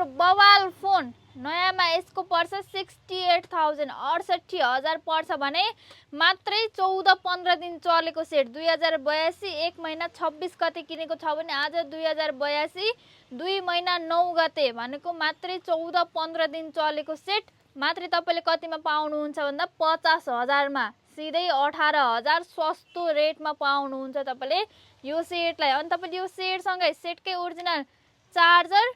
राम्रो बवाल फोन नयाँमा यसको पर्छ 68,000 पर्छ भने मात्रै 14-15 दिन चलेको सेट 2082 1 महिना 26 गते किनेको छ भने आज 2082 2 महिना 9 गते भनेको मात्रै 14-15 दिन चलेको सेट मात्रै तपाईले कतिमा पाउनुहुन्छ भन्दा 50,000 मा सिधै 18,000 सस्तो रेटमा पाउनुहुन्छ तपाईले यो सेटलाई। अनि तपाईले यो सेट सँगै सेटकै original charger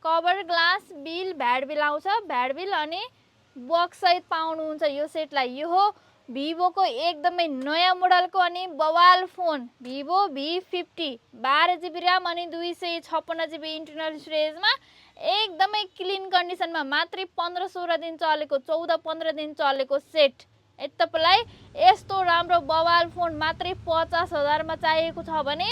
cover glass bill VAT bill आउँछ भ्याट बिल अनि बक्स सहित पाउनुहुन्छ यो सेटलाई। यो हो भिभोको एकदमै नयाँ मोडलको अनि बवाल phone Vivo V50 12GB RAM अनि 256GB इन्टरनल स्टोरेजमा एकदमै क्लिन कन्डिसनमा मात्रै 15-16 दिन चलेको 14-15 दिन चलेको सेट। तपाईलाई यस्तो राम्रो बवाल फोन मात्रै 50,000 मा चाहिएको छ भने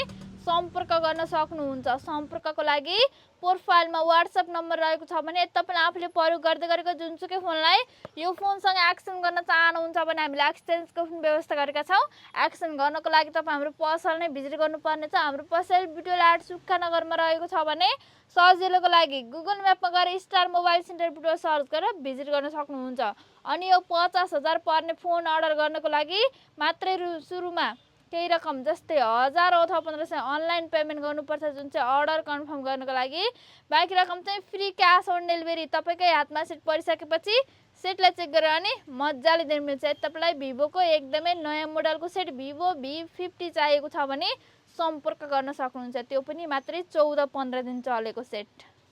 सम्पर्क गर्न सक्नुहुन्छ। सम्पर्कको लागि प्रोफाइलमा WhatsApp नम्बर रहेको छ भने तपाईले आफूले प्रयोग गर्दै गरेको जुनसुकै फोनलाई यो फोनसँग एक्सचेन्ज गर्न चाहनुहुन्छ भने हामीले एक्सचेन्जको पनि व्यवस्था गरेका छौं। एक्सचेन्ज गर्नको लागि तपाई हाम्रो पसल नै भिजिट गर्नुपर्ने छ। हाम्रो पसल बुटवल 8 सुक्खानगरमा रहेको छ भने सजिलोको लागि गुगल म्यापमा गएर star mobile centre Butwal search गरेर भिजिट गर्न सक्नुहुन्छ। अनि यो 50,000 पर्ने फोन अर्डर गर्नको लागि मात्रै सुरुमा केही रकम जस्तै 1000 अथवा 1500 अनलाइन पेमेन्ट गर्नुपर्छ जुन चाहिँ अर्डर कन्फर्म गर्नको लागि। बाँकी रकम चाहिँ फ्री क्याश अन डेलिभरी तपाईकै हातमा सेट परिसकेपछि सेटलाई चेक गरेर अनि मज्जाले दिन मिल्छ। तपाईलाई भिभोको एकदमै नयाँ मोडलको सेट भिभो V50 चाहिएको छ भने सम्पर्क गर्न सक्नुहुन्छ। त्यो पनि मात्रै 14-15 दिन चलेको सेट।